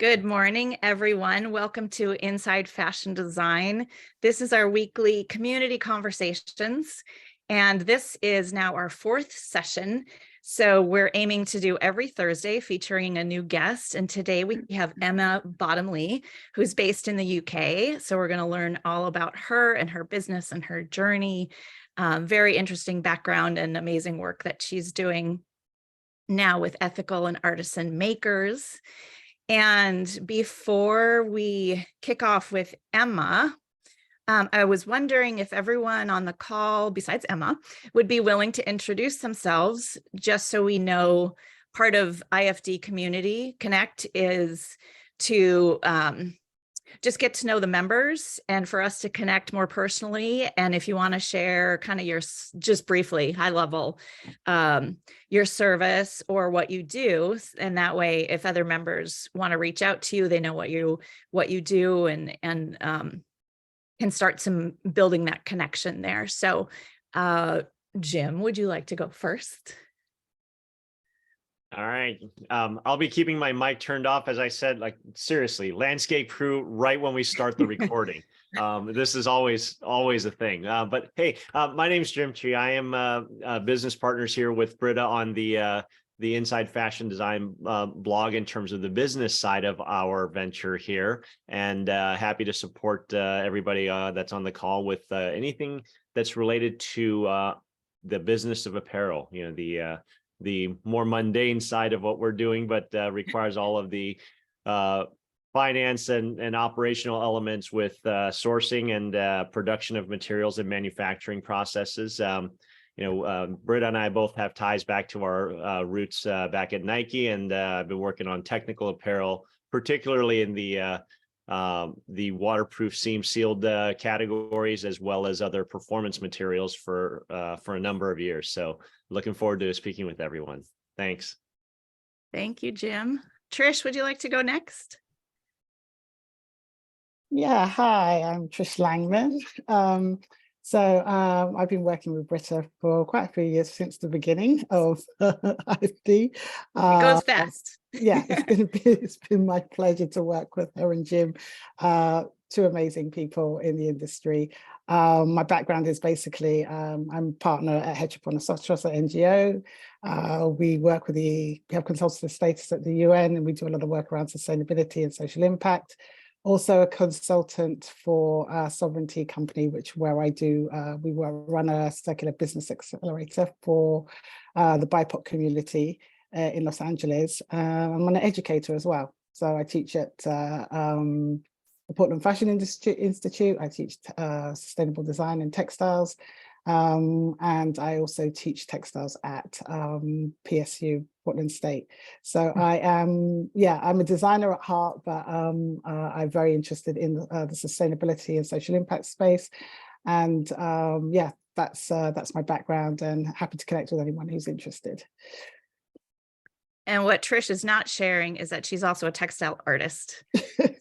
Good morning, everyone. Welcome to Inside Fashion Design. This is our weekly community conversations, and this is now our fourth session. So we're aiming to do every Thursday featuring a new guest. And today we have Emma Bottomley, who's based in the UK. So we're going to learn all about her and her business and her journey. Very interesting background and amazing work that she's doing now with ethical and artisan makers. And before we kick off with Emma, I was wondering if everyone on the call, besides Emma, would be willing to introduce themselves, just so we know. Part of IFD Community Connect is to just get to know the members and for us to connect more personally. And if you want to share kind of your, just briefly, high level, your service or what you do. And that way, if other members want to reach out to you, they know what you do and can start some building that connection there. So Jim, would you like to go first? All right. I'll be keeping my mic turned off, as I said, like seriously, landscape crew right when we start the recording. This is always a thing. But hey, my name's Jim Chi. I am business partners here with Britta on the Inside Fashion Design blog in terms of the business side of our venture here, and happy to support everybody that's on the call with anything that's related to the business of apparel. You know, the more mundane side of what we're doing, but requires all of the finance and operational elements with sourcing and production of materials and manufacturing processes. Britta and I both have ties back to our roots back at Nike, and I've been working on technical apparel, particularly in the waterproof seam sealed categories, as well as other performance materials for a number of years. So looking forward to speaking with everyone. Thanks. Thank you, Jim. Trish, would you like to go next? Yeah, hi, I'm Trish Langman. I've been working with Britta for quite a few years, since the beginning of IFD. It goes fast. Yeah, it's been my pleasure to work with her and Jim, two amazing people in the industry. My background is basically, I'm a partner at Consultancy at NGO. We have consultative status at the UN, and we do a lot of work around sustainability and social impact. Also a consultant for a sovereignty company, where we run a circular business accelerator for the BIPOC community in Los Angeles. I'm an educator as well. So I teach at the Portland Fashion Institute. I teach sustainable design and textiles. And I also teach textiles at PSU, Portland State. So I'm a designer at heart, but I'm very interested in the sustainability and social impact space. And that's my background, and happy to connect with anyone who's interested. And what Trish is not sharing is that she's also a textile artist.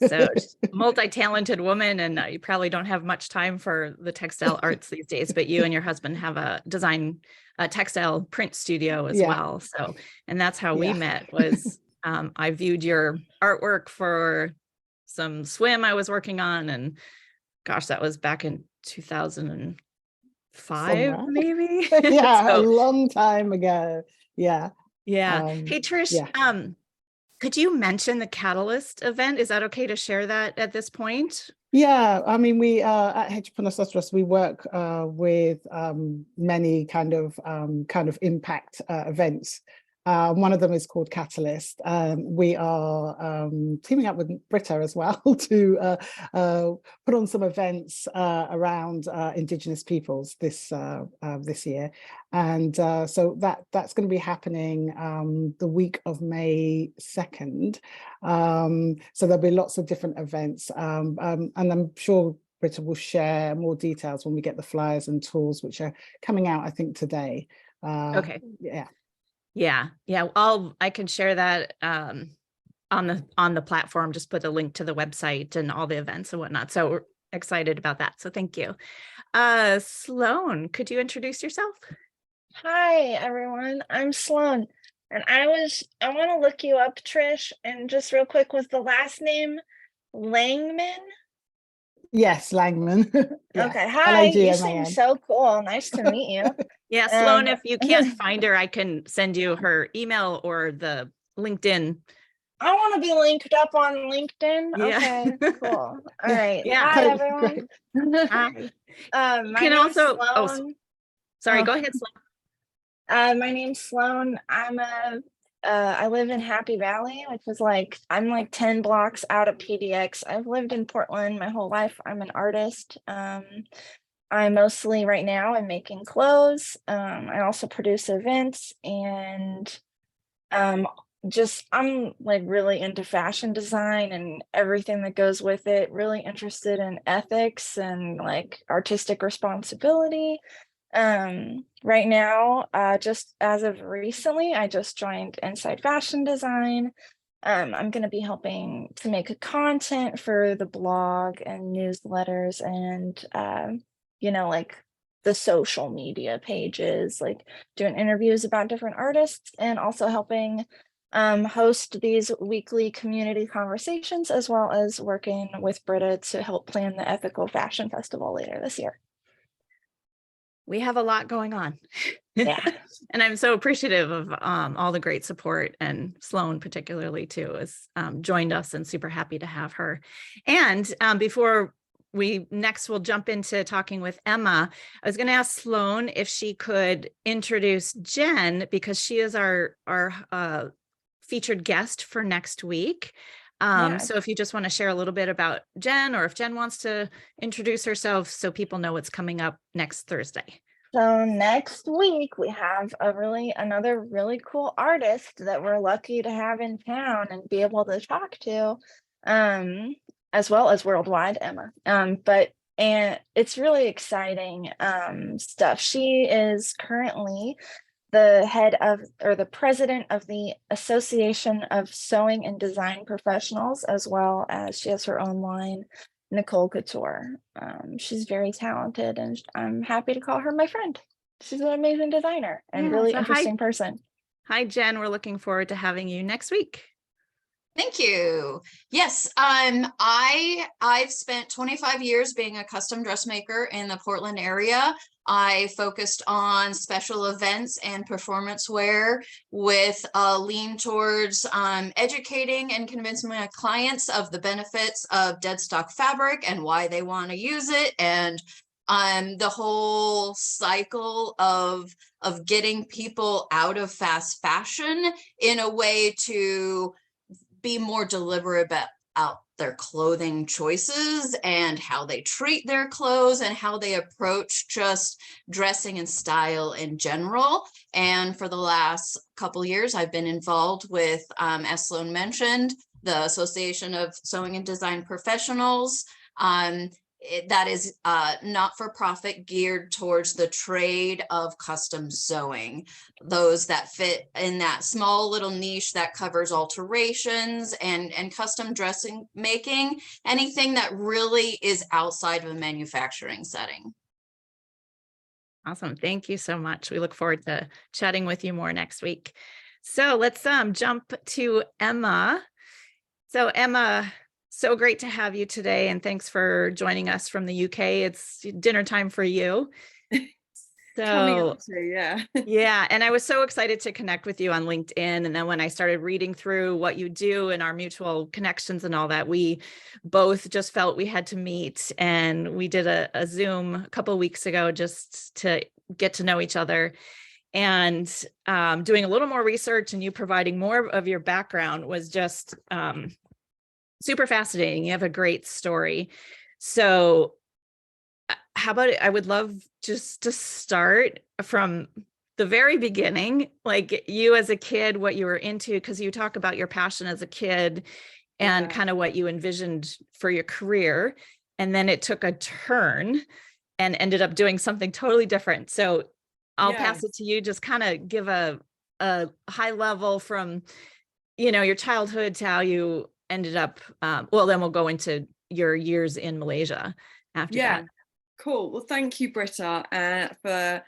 So multi-talented woman, and you probably don't have much time for the textile arts these days, but you and your husband have a textile print studio as well. So, and that's how we met, was I viewed your artwork for some swim I was working on, and gosh, that was back in 2005, maybe. Yeah, so, a long time ago. Yeah. Yeah. Hey, Trish, could you mention the Catalyst event? Is that okay to share that at this point? Yeah, I mean, we at Consultancy, we work with many kind of impact events. One of them is called Catalyst. We are teaming up with Britta as well to put on some events around Indigenous peoples this year, and so that's going to be happening the week of May 2nd. So there'll be lots of different events, and I'm sure Britta will share more details when we get the flyers and tools, which are coming out, I think, today. Okay. Yeah. I can share that on the platform. Just put a link to the website and all the events and whatnot. So we're excited about that. So thank you. Sloan, could you introduce yourself? Hi, everyone. I'm Sloan. And I want to look you up, Trish, and just real quick, was the last name Langman? Yes, Langman. Yeah. Okay, hi, you seem Langman. so cool. Nice to meet you. Yeah, Sloan, if you can't find her, I can send you her email or the LinkedIn. I want to be linked up on LinkedIn. Yeah. Okay, cool. All right. Yeah. Hi, Great, everyone. Hi. My can name's also, Sloan. sorry, Oh. go ahead, Sloan. My name's Sloan. I live in Happy Valley, which is I'm like 10 blocks out of PDX. I've lived in Portland my whole life. I'm an artist. I mostly right now I'm making clothes. I also produce events, and I'm like really into fashion design and everything that goes with it, really interested in ethics and like artistic responsibility. Right now, just as of recently, I just joined Inside Fashion Design. I'm going to be helping to make a content for the blog and newsletters and like the social media pages, like doing interviews about different artists, and also helping host these weekly community conversations, as well as working with Britta to help plan the Ethical Fashion Festival later this year. We have a lot going on. Yeah. And I'm so appreciative of all the great support, and Sloan particularly too has joined us, and super happy to have her. And before we will jump into talking with Emma, I was going to ask Sloan if she could introduce Jen, because she is our featured guest for next week. So if you just want to share a little bit about Jen, or if Jen wants to introduce herself so people know what's coming up next Thursday. So next week we have another really cool artist that we're lucky to have in town and be able to talk to, as well as worldwide, Emma. And it's really exciting stuff. She is currently the head of, or the president of, the Association of Sewing and Design Professionals, as well as she has her own line, Nicole Couture. She's very talented, and I'm happy to call her my friend. She's an amazing designer and really interesting person. Hi, Jen. We're looking forward to having you next week. Thank you. Yes, I've spent 25 years being a custom dressmaker in the Portland area. I focused on special events and performance wear with a lean towards educating and convincing my clients of the benefits of dead stock fabric and why they want to use it, and the whole cycle of getting people out of fast fashion in a way to be more deliberate about their clothing choices and how they treat their clothes and how they approach just dressing and style in general. And for the last couple of years, I've been involved with, as Sloan mentioned, the Association of Sewing and Design Professionals. That is not-for-profit, geared towards the trade of custom sewing, those that fit in that small little niche that covers alterations and custom dressing making, anything that really is outside of a manufacturing setting. Awesome. Thank you so much. We look forward to chatting with you more next week. So let's jump to Emma. So Emma, so great to have you today, and thanks for joining us from the UK. It's dinner time for you. So yeah. Yeah, and I was so excited to connect with you on LinkedIn, and then when I started reading through what you do and our mutual connections and all that, we both just felt we had to meet, and we did a Zoom a couple of weeks ago just to get to know each other. And doing a little more research and you providing more of your background was just super fascinating. You have a great story. So how about it? I would love just to start from the very beginning, like you as a kid, what you were into, because you talk about your passion as a kid and kind of what you envisioned for your career. And then it took a turn and ended up doing something totally different. So I'll pass it to you. Just kind of give a high level from, your childhood to how you ended up. Well, then we'll go into your years in Malaysia after that. Cool. Well, thank you, Britta, for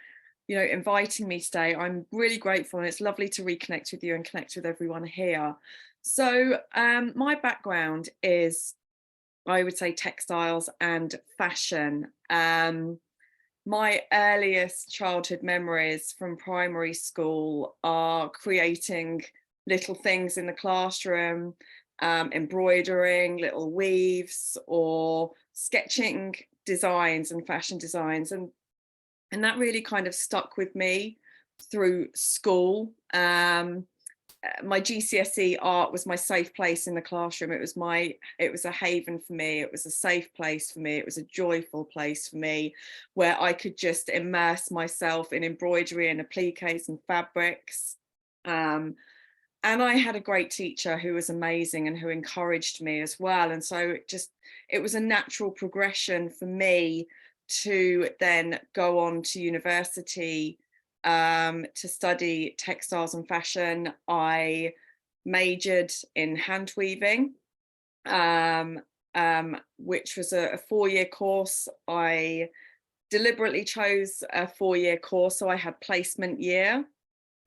inviting me today. I'm really grateful, and it's lovely to reconnect with you and connect with everyone here. So my background is, I would say, textiles and fashion. My earliest childhood memories from primary school are creating little things in the classroom, embroidering little weaves or sketching designs and fashion designs. And that really kind of stuck with me through school. My GCSE art was my safe place in the classroom. It was a haven for me. It was a safe place for me. It was a joyful place for me, where I could just immerse myself in embroidery and appliques and fabrics. And I had a great teacher who was amazing and who encouraged me as well. And so it was a natural progression for me to then go on to university to study textiles and fashion. I majored in hand weaving, which was a 4-year course. I deliberately chose a 4-year course, so I had placement year,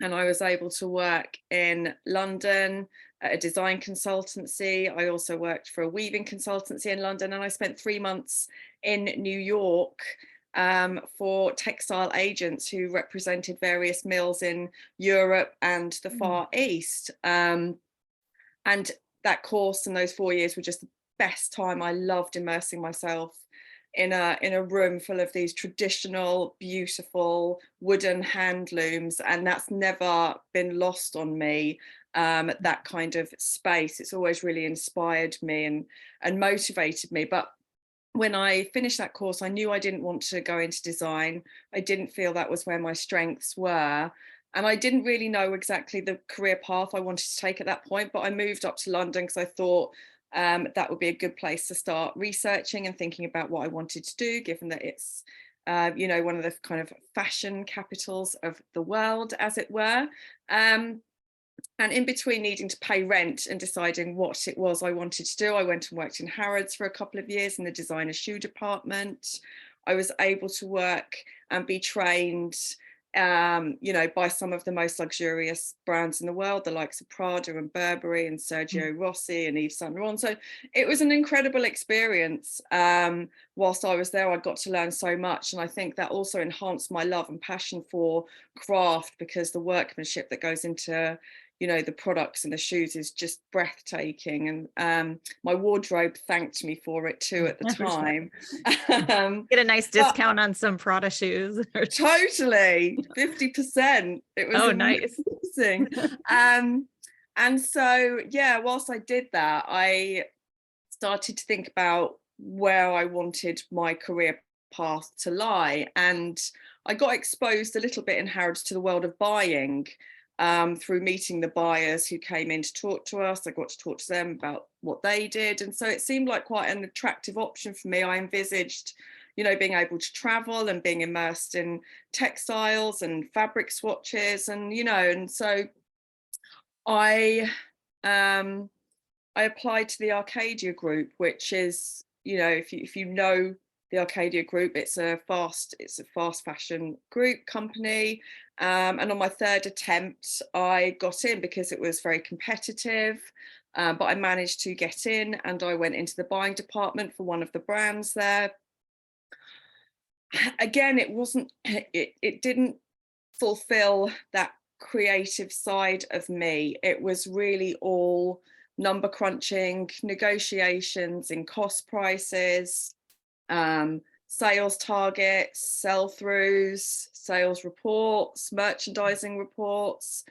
and I was able to work in London at a design consultancy. I also worked for a weaving consultancy in London, and I spent 3 months in New York for textile agents who represented various mills in Europe and the Far East. And that course and those 4 years were just the best time. I loved immersing myself in a room full of these traditional, beautiful wooden hand looms, and that's never been lost on me. That kind of space, it's always really inspired me and motivated me. But when I finished that course, I knew I didn't want to go into design. I didn't feel that was where my strengths were. And I didn't really know exactly the career path I wanted to take at that point, but I moved up to London because I thought that would be a good place to start researching and thinking about what I wanted to do, given that it's, one of the kind of fashion capitals of the world, as it were. And in between needing to pay rent and deciding what it was I wanted to do, I went and worked in Harrods for a couple of years in the designer shoe department. I was able to work and be trained, by some of the most luxurious brands in the world, the likes of Prada and Burberry and Sergio Rossi and Yves Saint Laurent. So it was an incredible experience. Whilst I was there, I got to learn so much. And I think that also enhanced my love and passion for craft, because the workmanship that goes into the products and the shoes is just breathtaking. And my wardrobe thanked me for it too at the time. Get a nice discount on some Prada shoes. Totally, 50%. It was amazing. Nice. And so, yeah, whilst I did that, I started to think about where I wanted my career path to lie. And I got exposed a little bit in Harrods to the world of buying. Through meeting the buyers who came in to talk to us. I got to talk to them about what they did. And so it seemed like quite an attractive option for me. I envisaged, being able to travel and being immersed in textiles and fabric swatches and so I applied to the Arcadia Group, which is, if you know the Arcadia Group, it's a fast fashion group company. And on my third attempt, I got in because it was very competitive, but I managed to get in, and I went into the buying department for one of the brands there. Again, it didn't fulfill that creative side of me. It was really all number crunching, negotiations in cost prices, sales targets, sell-throughs, sales reports, merchandising reports.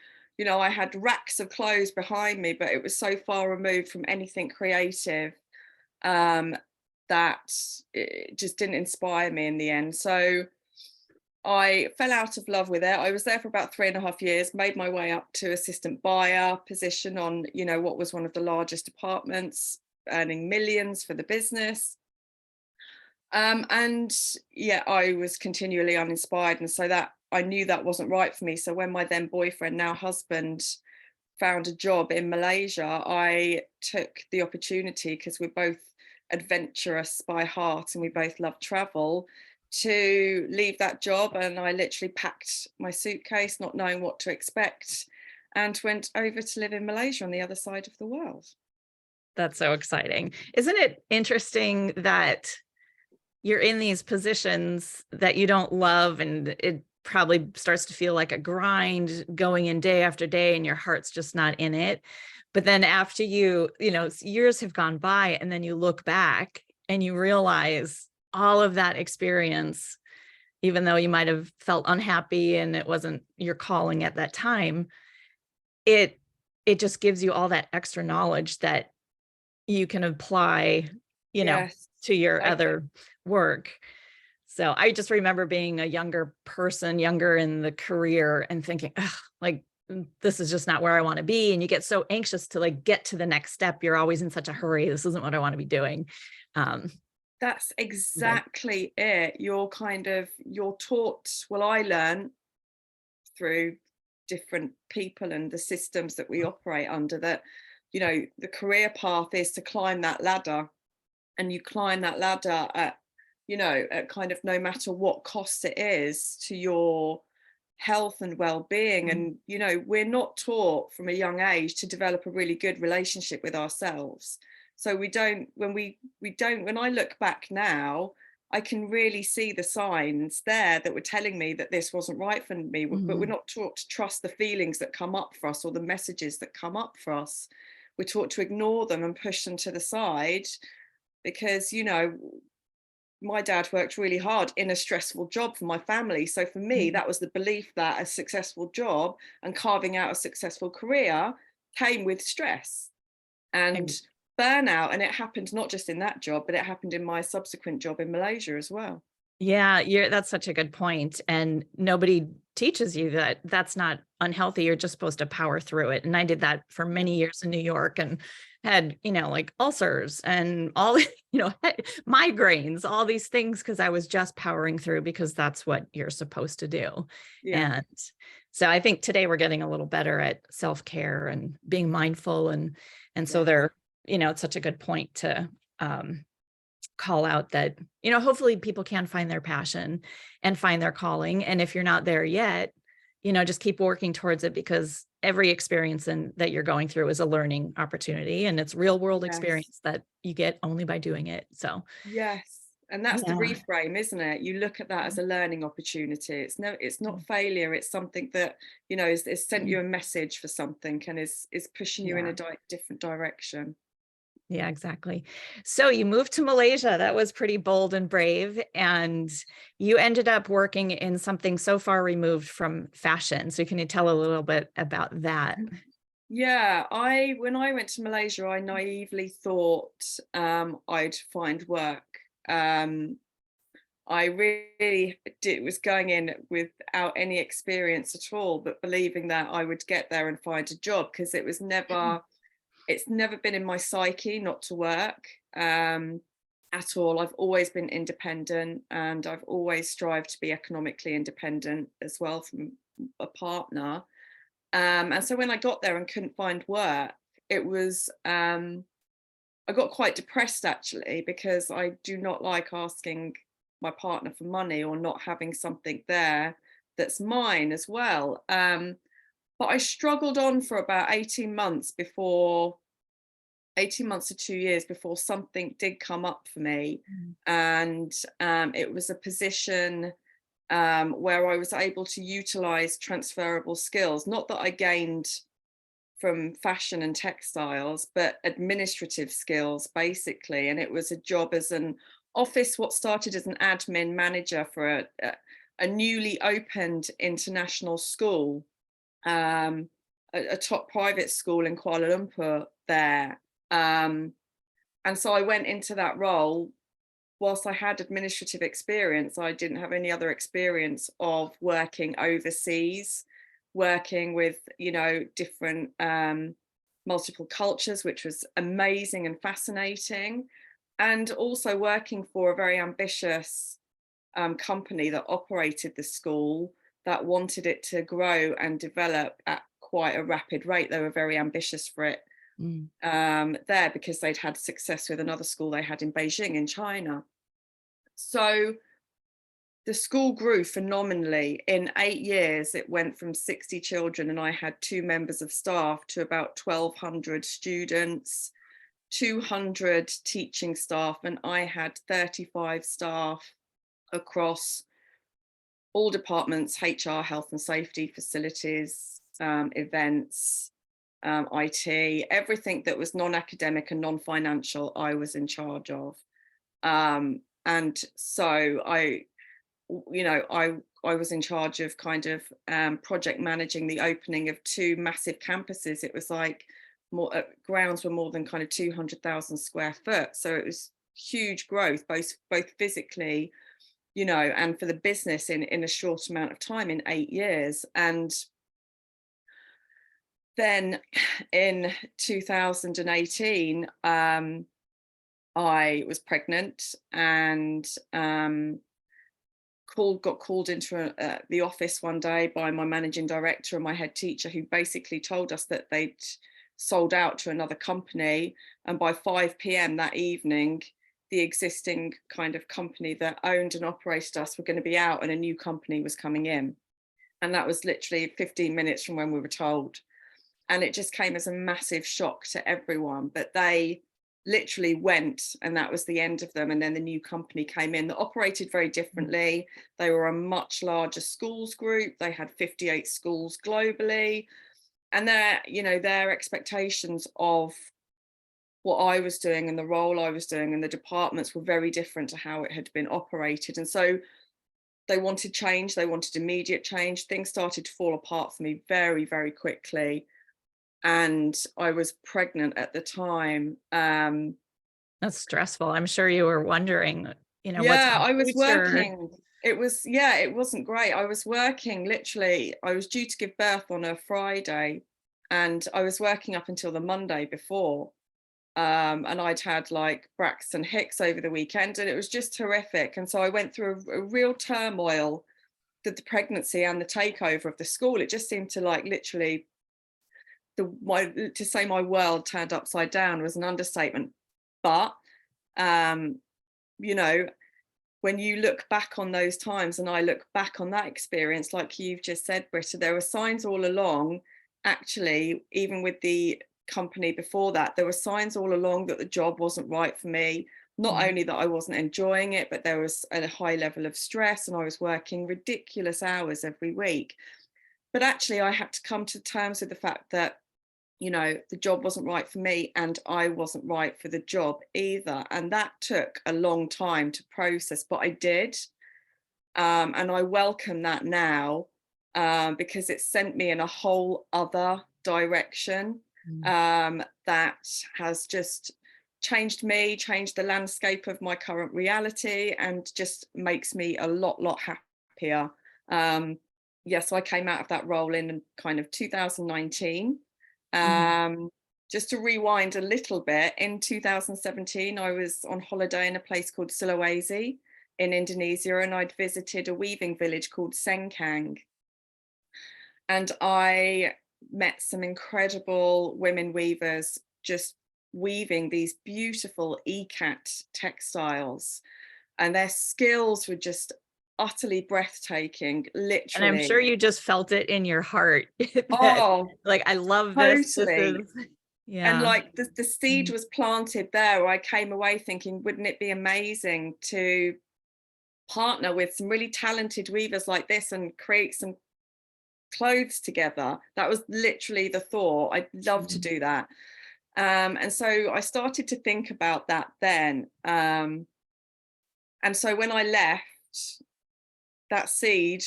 I had racks of clothes behind me, but it was so far removed from anything creative that it just didn't inspire me in the end. So I fell out of love with it. I was there for about 3.5 years, made my way up to assistant buyer position on, what was one of the largest departments, earning millions for the business. And yeah, I was continually uninspired. And so that I knew that wasn't right for me. So when my then boyfriend, now husband, found a job in Malaysia, I took the opportunity, because we're both adventurous by heart and we both love travel, to leave that job, and I literally packed my suitcase, not knowing what to expect, and went over to live in Malaysia on the other side of the world. That's so exciting. Isn't it interesting that you're in these positions that you don't love, and it probably starts to feel like a grind going in day after day, and your heart's just not in it. But then after years have gone by, and then you look back and you realize all of that experience, even though you might have felt unhappy and it wasn't your calling at that time, it just gives you all that extra knowledge that you can apply, Yes, to your exactly. other work. So I just remember being a younger in the career, and thinking, like, this is just not where I want to be. And you get so anxious to like get to the next step. You're always in such a hurry. This isn't what I want to be doing. That's exactly it. You're taught, well, I learned through different people and the systems that we operate under, that, the career path is to climb that ladder, and you climb that ladder at kind of no matter what cost it is to your health and well-being. And we're not taught from a young age to develop a really good relationship with ourselves. So when I look back now, I can really see the signs there that were telling me that this wasn't right for me. But we're not taught to trust the feelings that come up for us, or the messages that come up for us. We're taught to ignore them and push them to the side, because my dad worked really hard in a stressful job for my family. So for me, that was the belief that a successful job and carving out a successful career came with stress and burnout. And it happened not just in that job, but it happened in my subsequent job in Malaysia as well. Yeah, that's such a good point. And nobody teaches you that that's not unhealthy. You're just supposed to power through it. And I did that for many years in New York, and had, like ulcers and all, migraines, all these things, because I was just powering through, because that's what you're supposed to do. Yeah. And so I think today we're getting a little better at self-care and being mindful. And so it's such a good point to call out that, hopefully people can find their passion and find their calling. And if you're not there yet, just keep working towards it, because every experience that you're going through is a learning opportunity, and it's real world experience that you get only by doing it. So yes. And that's the reframe, isn't it? You look at that as a learning opportunity. It's not failure. It's something that, is sent you a message for something, and is pushing you in a different direction. Yeah, exactly. So you moved to Malaysia. That was pretty bold and brave. And you ended up working in something so far removed from fashion. So can you tell a little bit about that? Yeah, when I went to Malaysia, I naively thought I'd find work. I really was going in without any experience at all, but believing that I would get there and find a job, because it's never been in my psyche not to work at all. I've always been independent, and I've always strived to be economically independent as well from a partner. And so when I got there and couldn't find work, it was, I got quite depressed actually, because I do not like asking my partner for money, or not having something there that's mine as well. But I struggled on for about 18 months to 2 years before something did come up for me. And it was a position where I was able to utilize transferable skills, not that I gained from fashion and textiles, but administrative skills basically. And it was a job as what started as an admin manager for a newly opened international school, a top private school in Kuala Lumpur there. And so I went into that role. Whilst I had administrative experience, I didn't have any other experience of working overseas, working with, different multiple cultures, which was amazing and fascinating. And also working for a very ambitious company that operated the school, that wanted it to grow and develop at quite a rapid rate. They were very ambitious for it there, because they'd had success with another school they had in Beijing in China. So the school grew phenomenally. In 8 years, it went from 60 children, and I had 2 members of staff, to about 1,200 students, 200 teaching staff, and I had 35 staff across all departments: HR, health and safety, facilities, events, IT, everything that was non-academic and non-financial, I was in charge of. And so I was in charge of kind of project managing the opening of 2 massive campuses. It was like grounds were more than kind of 200,000 square foot. So it was huge growth, both physically, and for the business in a short amount of time, in 8 years. And then in 2018, I was pregnant and got called into the office one day by my managing director and my head teacher, who basically told us that they'd sold out to another company, and by 5 p.m. that evening, the existing kind of company that owned and operated us were going to be out and a new company was coming in. And that was literally 15 minutes from when we were told. And it just came as a massive shock to everyone. But they literally went, and that was the end of them. And then the new company came in that operated very differently. They were a much larger schools group. They had 58 schools globally. And their expectations of what I was doing and the role I was doing and the departments were very different to how it had been operated. And so they wanted change. They wanted immediate change. Things started to fall apart for me very, very quickly. And I was pregnant at the time. That's stressful. I'm sure you were wondering, yeah, what's I was future? working. It wasn't great. I was working literally. I was due to give birth on a Friday, and I was working up until the Monday before. And I'd had like Braxton Hicks over the weekend, and it was just horrific. And so I went through a real turmoil, the pregnancy and the takeover of the school. It just seemed to like literally to say my world turned upside down was an understatement. But when you look back on those times, and I look back on that experience, like you've just said, Britta, there were signs all along. Actually, even with the company before that, there were signs all along that the job wasn't right for me. Not only that I wasn't enjoying it, but there was a high level of stress, and I was working ridiculous hours every week. But actually, I had to come to terms with the fact that the job wasn't right for me, and I wasn't right for the job either. And that took a long time to process, but I did. And I welcome that now, because it sent me in a whole other direction that has just changed me, changed the landscape of my current reality, and just makes me a lot happier. So I came out of that role in kind of 2019. Just to rewind a little bit, in 2017, I was on holiday in a place called Sulawesi in Indonesia, and I'd visited a weaving village called Sengkang. And I met some incredible women weavers just weaving these beautiful ikat textiles, and their skills were just utterly breathtaking, literally. And I'm sure you just felt it in your heart. Like, I love this. Totally. Yeah. And like the seed was planted there. I came away thinking, wouldn't it be amazing to partner with some really talented weavers like this and create some clothes together? That was literally the thought. I'd love to do that. And so I started to think about that then. And so when I left, that seed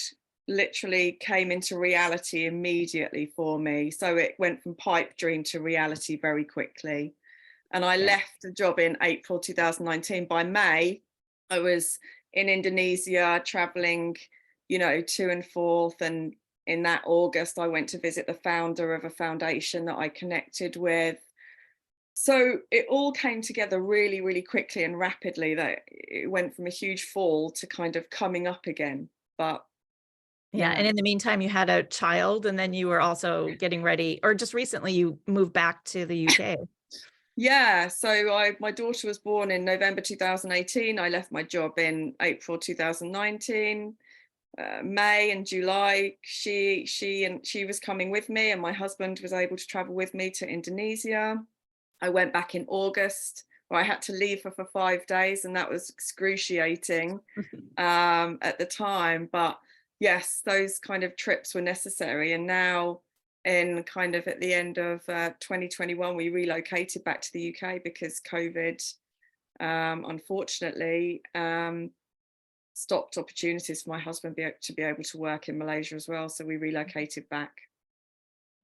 literally came into reality immediately for me. So it went from pipe dream to reality very quickly. And I left the job in April 2019. By May, I was in Indonesia traveling, to and forth. And in that August, I went to visit the founder of a foundation that I connected with. So it all came together really, really quickly and rapidly, that it went from a huge fall to kind of coming up again. But yeah. And in the meantime, you had a child, and then you were also getting ready, or just recently you moved back to the UK. Yeah, so my daughter was born in November 2018. I left my job in April 2019. May and July, she was coming with me, and my husband was able to travel with me to Indonesia. I went back in August, where I had to leave her for 5 days, and that was excruciating at the time. But yes, those kind of trips were necessary. And now, in kind of at the end of 2021, we relocated back to the UK because COVID, unfortunately, stopped opportunities for my husband to be able to work in Malaysia as well. So we relocated back.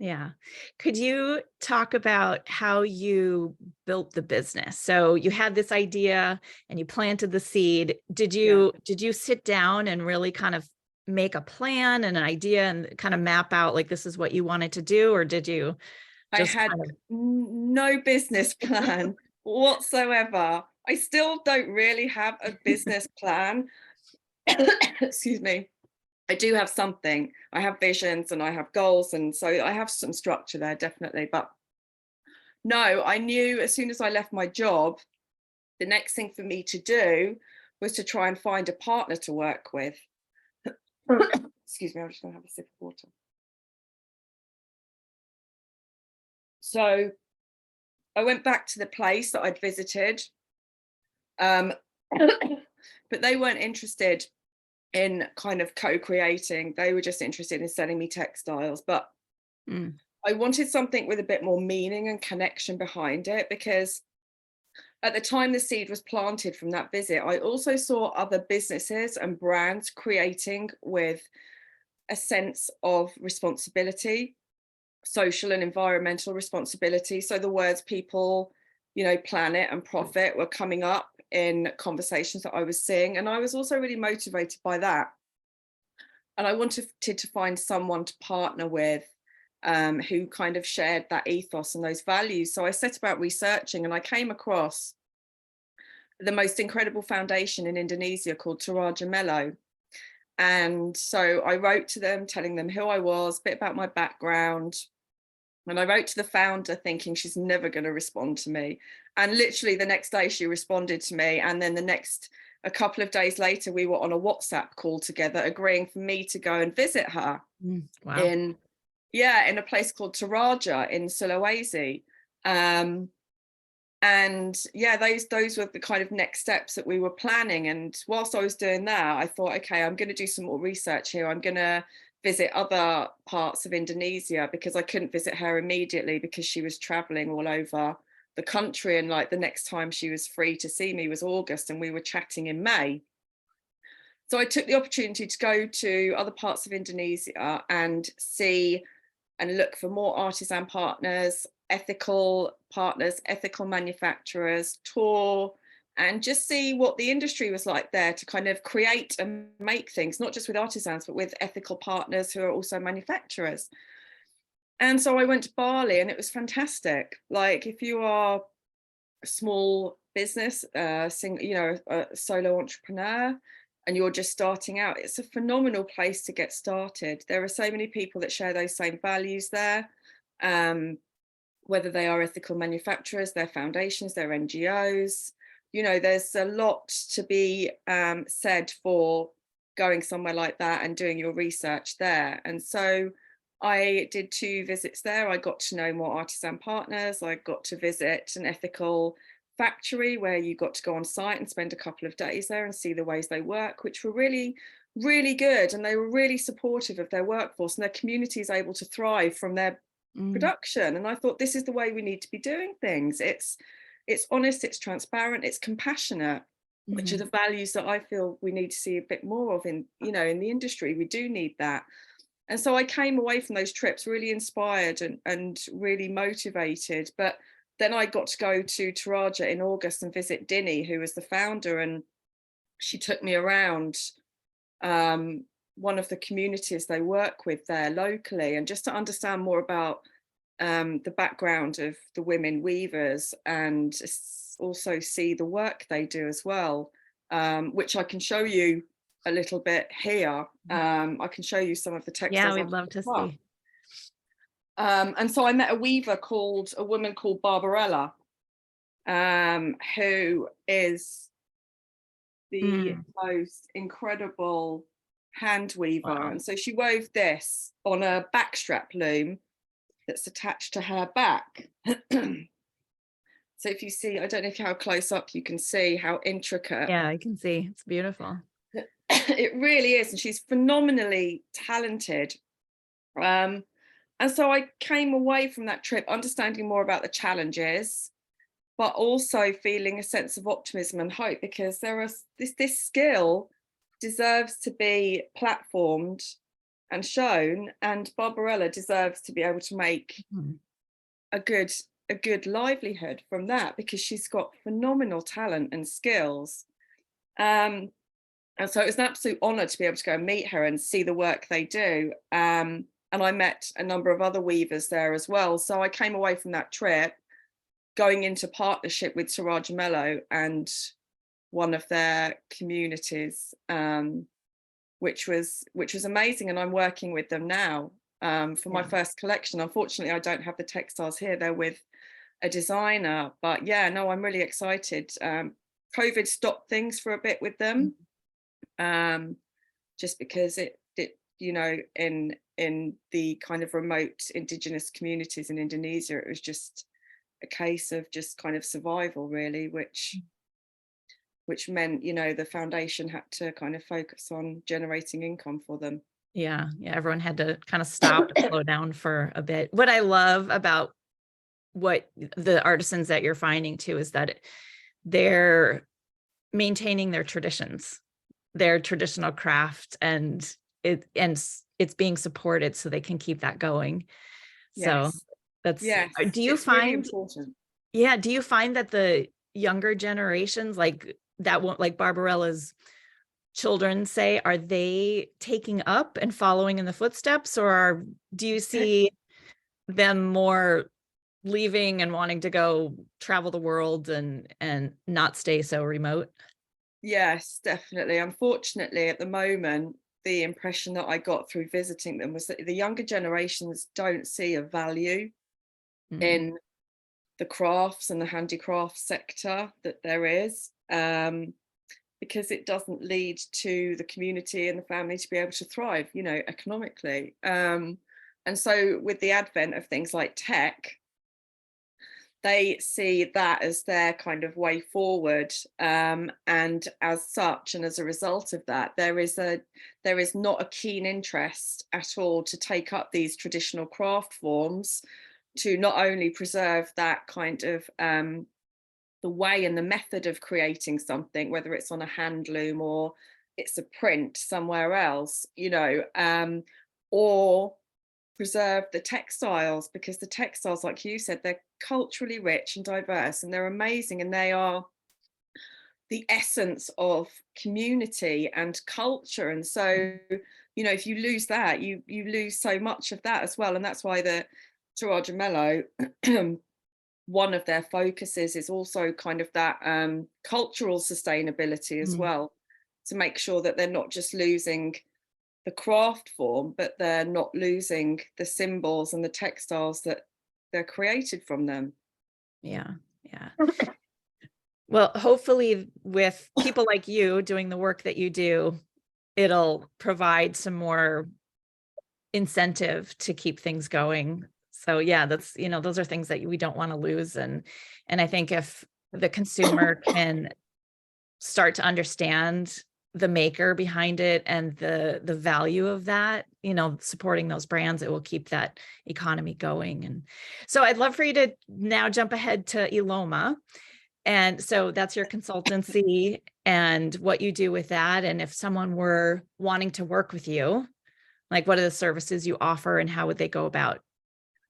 Yeah. Could you talk about how you built the business? So you had this idea and you planted the seed. Did you sit down and really kind of make a plan and an idea and kind of map out like this is what you wanted to do, or did you just I had no business plan whatsoever. I still don't really have a business plan. Excuse me. I do have something. I have visions and I have goals, and so I have some structure there, definitely. But no, I knew as soon as I left my job, the next thing for me to do was to try and find a partner to work with. Excuse me, I'm just going to have a sip of water. So I went back to the place that I'd visited, but they weren't interested in kind of co-creating. They were just interested in selling me textiles. But I wanted something with a bit more meaning and connection behind it, because at the time the seed was planted from that visit, I also saw other businesses and brands creating with a sense of responsibility, social and environmental responsibility. So the words people, planet and profit were coming up in conversations that I was seeing. And I was also really motivated by that. And I wanted to find someone to partner with who kind of shared that ethos and those values. So I set about researching, and I came across the most incredible foundation in Indonesia called Toraja Melo. And so I wrote to them, telling them who I was, a bit about my background. And I wrote to the founder thinking she's never going to respond to me. And literally the next day she responded to me. And then a couple of days later, we were on a WhatsApp call together, agreeing for me to go and visit her in a place called Toraja in Sulawesi. Those were the kind of next steps that we were planning. And whilst I was doing that, I thought, okay, I'm going to do some more research here. I'm going to visit other parts of Indonesia, because I couldn't visit her immediately because she was traveling all over the country. And like the next time she was free to see me was August, and we were chatting in May. So I took the opportunity to go to other parts of Indonesia and see and look for more artisan partners, ethical manufacturers, tour, and just see what the industry was like there, to kind of create and make things, not just with artisans, but with ethical partners who are also manufacturers. And so I went to Bali, and it was fantastic. Like, if you are a small business, a solo entrepreneur, and you're just starting out, it's a phenomenal place to get started. There are so many people that share those same values there, whether they are ethical manufacturers, their foundations, their NGOs. There's a lot to be said for going somewhere like that and doing your research there. And so I did 2 visits there. I got to know more artisan partners. I got to visit an ethical factory where you got to go on site and spend a couple of days there and see the ways they work, which were really, really good. And they were really supportive of their workforce, and their community is able to thrive from their production. And I thought, this is the way we need to be doing things. It's honest, it's transparent, it's compassionate, which are the values that I feel we need to see a bit more of in the industry. We do need that. And so I came away from those trips really inspired and really motivated. But then I got to go to Toraja in August and visit Dini, who was the founder, and she took me around one of the communities they work with there locally, and just to understand more about the background of the women weavers, and also see the work they do as well, which I can show you a little bit here. I can show you some of the textiles. Yeah, we'd love to see. And so I met a woman called Barbarella, who is the Mm. most incredible hand weaver. Wow. And so she wove this on a backstrap loom that's attached to her back. So if you see, I don't know how close up you can see how intricate. Yeah, I can see. It's beautiful. It really is. And she's phenomenally talented. And so I came away from that trip understanding more about the challenges, but also feeling a sense of optimism and hope, because this skill deserves to be platformed and shown, and Barbarella deserves to be able to make a good livelihood from that, because she's got phenomenal talent and skills. And so it was an absolute honor to be able to go and meet her and see the work they do. And I met a number of other weavers there as well. So I came away from that trip going into partnership with Siraj Mello and one of their communities, which was amazing. And I'm working with them now for my first collection. Unfortunately, I don't have the textiles here. They're with a designer, but yeah, no, I'm really excited. COVID stopped things for a bit with them, just because it you know, in the kind of remote indigenous communities in Indonesia, it was just a case of just kind of survival, really, which meant, you know, the foundation had to kind of focus on generating income for them. Yeah, everyone had to kind of stop and slow down for a bit. What I love about what the artisans that you're finding too is that they're maintaining their traditions, their traditional craft, and it's being supported so they can keep that going. So that's, do you find really important? Yeah, do you find that the younger generations, like that won't, like Barbarella's children say, are they taking up and following in the footsteps, or do you see them more leaving and wanting to go travel the world and not stay so remote? Yes, definitely. Unfortunately, at the moment, the impression that I got through visiting them was that the younger generations don't see a value in the crafts and the handicraft sector that there is, because it doesn't lead to the community and the family to be able to thrive, you know, economically. And so with the advent of things like tech, they see that as their kind of way forward, and as such, and as a result of that, there is not a keen interest at all to take up these traditional craft forms, to not only preserve that kind of the way and the method of creating something, whether it's on a hand loom or it's a print somewhere else, you know, or preserve the textiles, because the textiles, like you said, they're culturally rich and diverse, and they're amazing, and they are the essence of community and culture. And so, you know, if you lose that, you lose so much of that as well. And that's why the Siraj Mello, one of their focuses is also kind of that cultural sustainability as well, to make sure that they're not just losing the craft form, but they're not losing the symbols and the textiles that they're created from them. Yeah. Well, hopefully with people like you doing the work that you do, it'll provide some more incentive to keep things going. So yeah, that's, you know, those are things that we don't want to lose. And I think if the consumer can start to understand the maker behind it and the value of that, you know, supporting those brands, it will keep that economy going. And so I'd love for you to now jump ahead to Eloma. And so that's your consultancy and what you do with that. And if someone were wanting to work with you, like what are the services you offer and how would they go about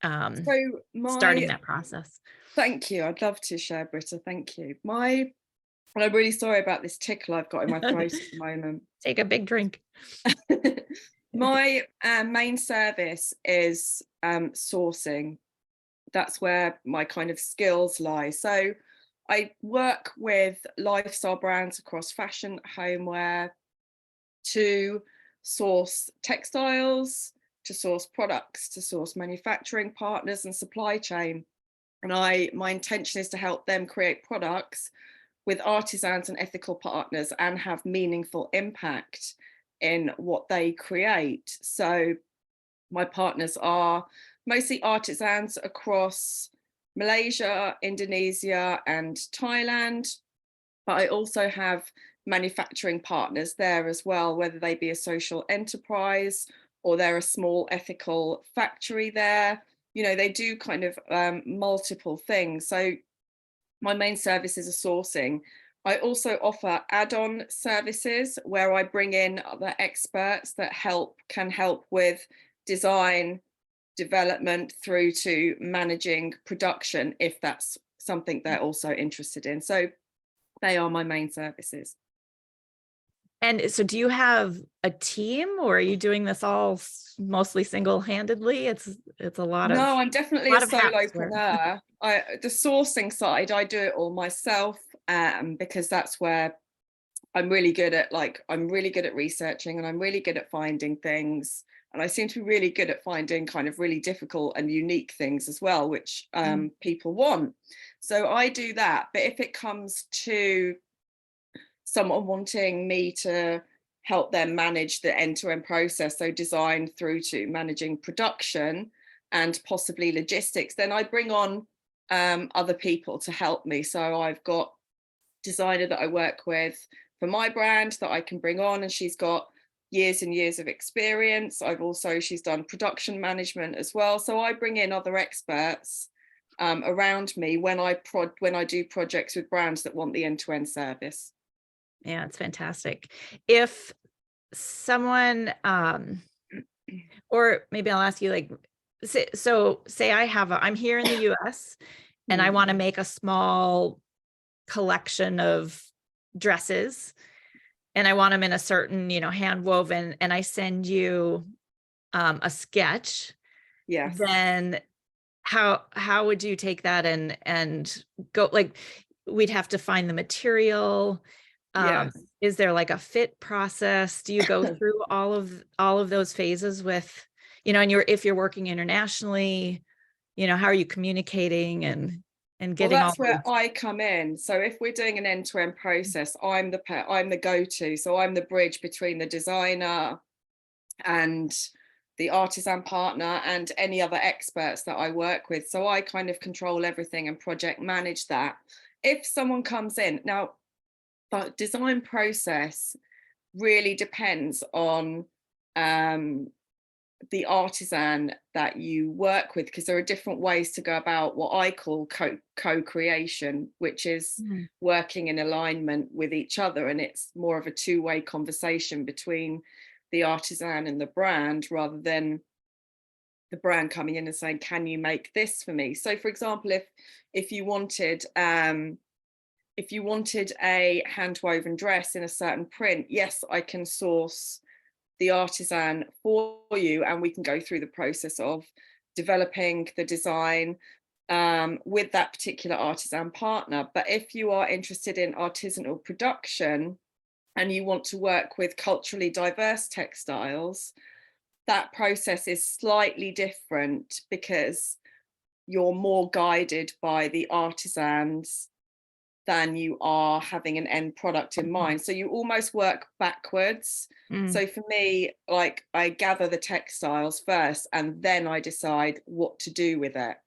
starting that process? Thank you. I'd love to share, Britta. Thank you. And I'm really sorry about this tickle I've got in my throat at the moment. Take a big drink. My main service is sourcing. That's where my kind of skills lie. So I work with lifestyle brands across fashion, homeware, to source textiles, to source products, to source manufacturing partners and supply chain. And my intention is to help them create products with artisans and ethical partners and have meaningful impact in what they create. So my partners are mostly artisans across Malaysia, Indonesia, and Thailand. But I also have manufacturing partners there as well, whether they be a social enterprise or they're a small ethical factory there. You know, they do kind of multiple things. So my main service is a sourcing. I also offer add-on services where I bring in other experts that can help with design, development through to managing production, if that's something they're also interested in. So they are my main services. And so do you have a team, or are you doing this all mostly single-handedly? It's a lot of— No, I'm definitely a hats to wear. solopreneur. The sourcing side, I do it all myself, because that's where I'm really good at. I'm really good at researching, and I'm really good at finding things. And I seem to be really good at finding kind of really difficult and unique things as well, which people want. So I do that. But if it comes to someone wanting me to help them manage the end-to-end process, so design through to managing production and possibly logistics, then I bring on other people to help me. So I've got a designer that I work with for my brand that I can bring on, and she's got years and years of experience. She's done production management as well. So I bring in other experts around me when I do projects with brands that want the end-to-end service. Yeah, it's fantastic. If someone, or maybe I'll ask you, say I'm here in the US and I want to make a small collection of dresses, and I want them in a certain, hand woven, and I send you a sketch. Yes. Then how would you take that and go, we'd have to find the material. Yes. Is there a fit process? Do you go through all of those phases with, and if you're working internationally, how are you communicating and getting that's where I come in. So if we're doing an end-to-end process, I'm the go-to. So I'm the bridge between the designer and the artisan partner and any other experts that I work with. So I kind of control everything and project manage that. If someone comes in now, the design process really depends on the artisan that you work with, because there are different ways to go about what I call co-creation, which is working in alignment with each other. And it's more of a two-way conversation between the artisan and the brand, rather than the brand coming in and saying, can you make this for me? So for example, if you wanted a hand-woven dress in a certain print, yes, I can source the artisan for you, and we can go through the process of developing the design with that particular artisan partner. But if you are interested in artisanal production and you want to work with culturally diverse textiles, that process is slightly different, because you're more guided by the artisans than you are having an end product in mind. So you almost work backwards. So for me, I gather the textiles first, and then I decide what to do with it.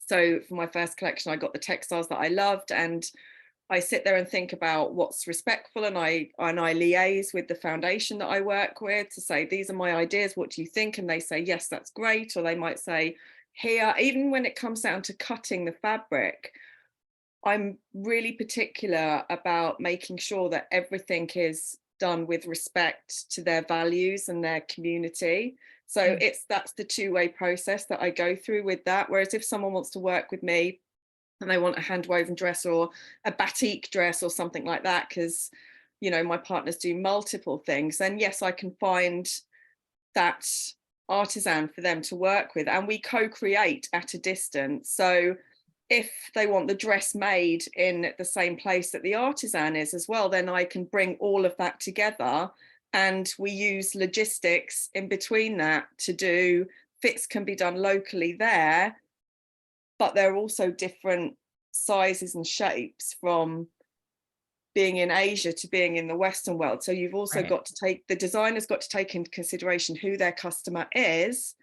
So for my first collection, I got the textiles that I loved, and I sit there and think about what's respectful, and I liaise with the foundation that I work with to say, these are my ideas, what do you think? And they say, yes, that's great. Or they might say, here, even when it comes down to cutting the fabric, I'm really particular about making sure that everything is done with respect to their values and their community. So that's the two-way process that I go through with that. Whereas if someone wants to work with me and they want a hand-woven dress or a batik dress or something like that, because, my partners do multiple things, then yes, I can find that artisan for them to work with, and we co-create at a distance. So if they want the dress made in the same place that the artisan is as well, then I can bring all of that together, and we use logistics in between that to do fits can be done locally there, but they're also different sizes and shapes from being in Asia to being in the Western world. So you've also Right. got to take, the designer's got to take into consideration who their customer is,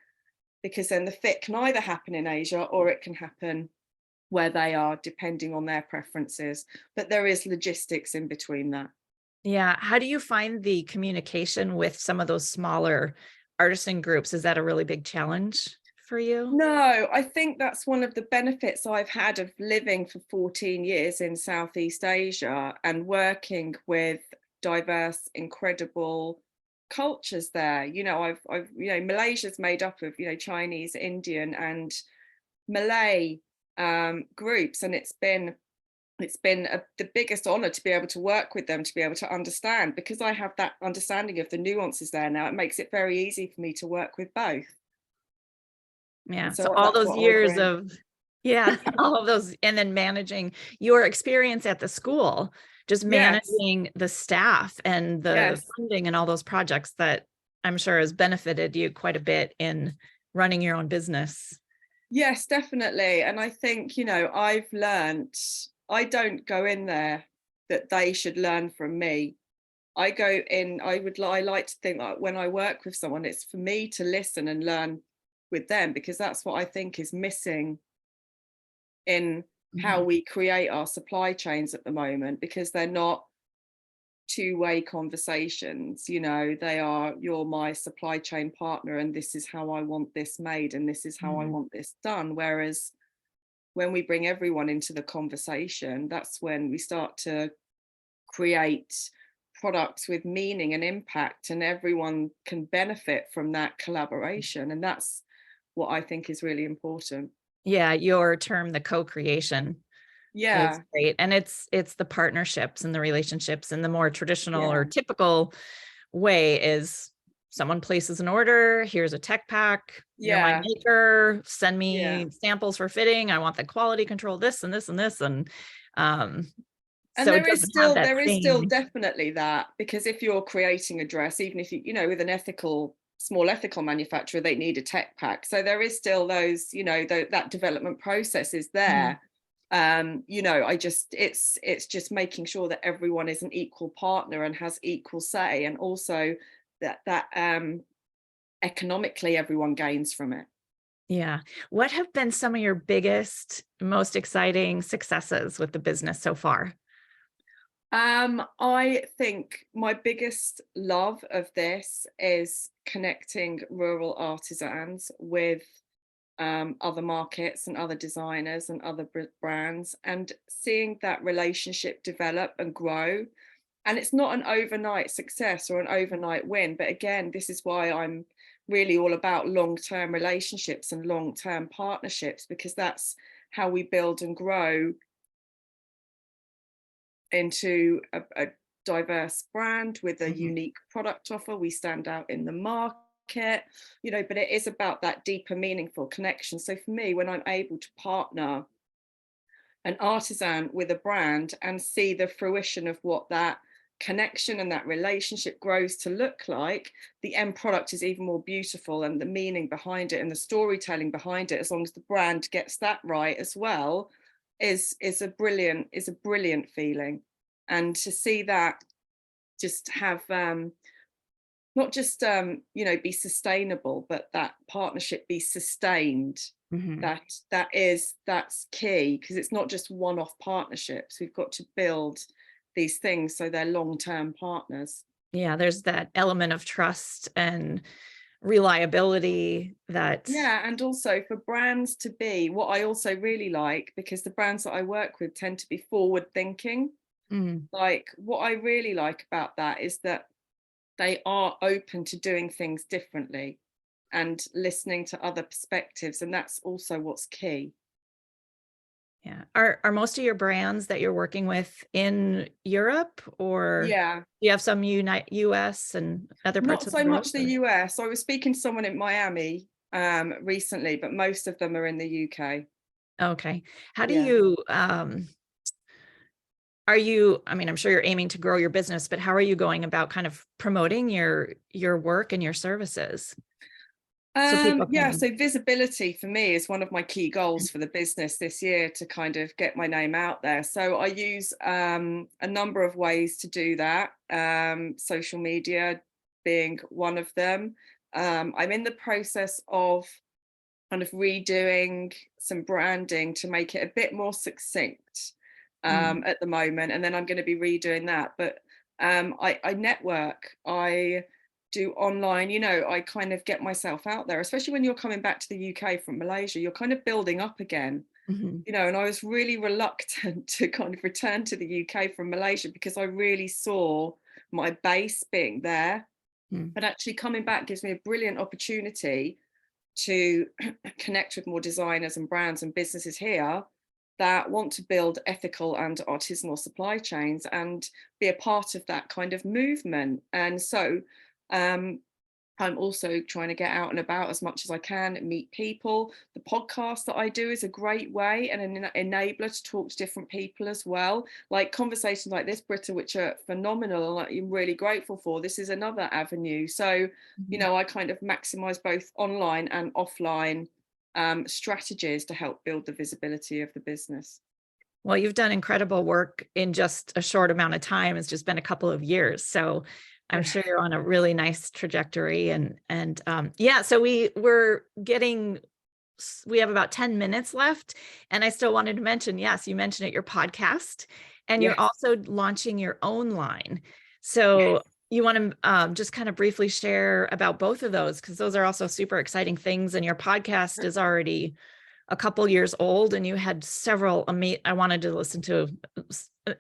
because then the fit can either happen in Asia or it can happen where they are, depending on their preferences. But there is logistics in between that. Yeah. How do you find the communication with some of those smaller artisan groups? Is that a really big challenge for you? No, I think that's one of the benefits I've had of living for 14 years in Southeast Asia and working with diverse, incredible cultures there. You know, I've Malaysia's made up of, Chinese, Indian, and Malay groups, and it's been the biggest honor to be able to work with them, to be able to understand, because I have that understanding of the nuances there now. It makes it very easy for me to work with both. Yeah. And So so all that's those what I years bring. of, yeah, all of those, and then managing your experience at the school, just Yes, managing the staff and the yes, funding and all those projects that I'm sure has benefited you quite a bit in running your own business. yes, definitely. And I think, I've learned, I don't go in there that they should learn from me. I go in, I like to think that when I work with someone, it's for me to listen and learn with them, because that's what I think is missing in how Mhm. we create our supply chains at the moment, because they're not two-way conversations. They are, you're my supply chain partner and this is how I want this made and this is how I Mhm. want this done. Whereas when we bring everyone into the conversation, that's when we start to create products with meaning and impact, and everyone can benefit from that collaboration. And that's what I think is really important. Yeah, your term, the co-creation, is Yeah, great. And it's the partnerships and the relationships, and the more traditional yeah, or typical way is someone places an order, here's a tech pack, you're my yeah, maker, send yeah. me samples for fitting, I want the quality control, this and this and this. And And so it doesn't have that there is still same, definitely that, because if you're creating a dress, even if with an small ethical manufacturer, they need a tech pack. So there is still those, that development process is there. It's just making sure that everyone is an equal partner and has equal say, and also that economically everyone gains from it. yeah. What have been some of your biggest, most exciting successes with the business so far? I think my biggest love of this is connecting rural artisans with other markets and other designers and other brands, and seeing that relationship develop and grow. And it's not an overnight success or an overnight win, but again, this is why I'm really all about long-term relationships and long-term partnerships, because that's how we build and grow into a diverse brand with a Mhm. unique product offer. We stand out in the market, but it is about that deeper, meaningful connection. So for me, when I'm able to partner an artisan with a brand and see the fruition of what that connection and that relationship grows to look like, the end product is even more beautiful, and the meaning behind it and the storytelling behind it, as long as the brand gets that right as well, is a brilliant feeling. And to see that just have not just be sustainable, but that partnership be sustained, Mhm. that's key, because it's not just one-off partnerships. We've got to build these things so they're long-term partners. Yeah, there's that element of trust and reliability that, Yeah, and also for brands to be, what I also really like, because the brands that I work with tend to be forward thinking. mm, Like, what I really like about that is that they are open to doing things differently and listening to other perspectives, and that's also what's key. yeah. Are most of your brands that you're working with in Europe, or Yeah, do you have some US and other parts not of the so world? much the US. I was speaking to someone in Miami recently, but most of them are in the UK. Okay. How do Yeah. you, are you, I mean, I'm sure you're aiming to grow your business, but how are you going about kind of promoting your work and your services? So people Yeah, can, so visibility for me is one of my key goals for the business this year, to kind of get my name out there. So I use a number of ways to do that, social media being one of them. I'm in the process of kind of redoing some branding to make it a bit more succinct at the moment, and then I'm going to be redoing that. But I network, I do online, you know, I kind of get myself out there, especially when you're coming back to the UK from Malaysia, you're kind of building up again, you know, and I was really reluctant to kind of return to the UK from Malaysia because I really saw my base being there. But actually coming back gives me a brilliant opportunity to connect with more designers and brands and businesses here that want to build ethical and artisanal supply chains and be a part of that kind of movement. And so I'm also trying to get out and about as much as I can, meet people. The podcast that I do is a great way and an enabler to talk to different people as well. Like conversations like this, Britta, which are phenomenal and I'm really grateful for. This is another avenue. So, you know, I kind of maximize both online and offline strategies to help build the visibility of the business. well, you've done incredible work in just a short amount of time. It's just been a couple of years. So I'm sure you're on a really nice trajectory. And yeah, so we have about 10 minutes left. And I still wanted to mention, yes, you mentioned it, your podcast, and you're also launching your own line. So you want to just kind of briefly share about both of those, because those are also super exciting things. And your podcast is already a couple years old, and you had several I wanted to listen to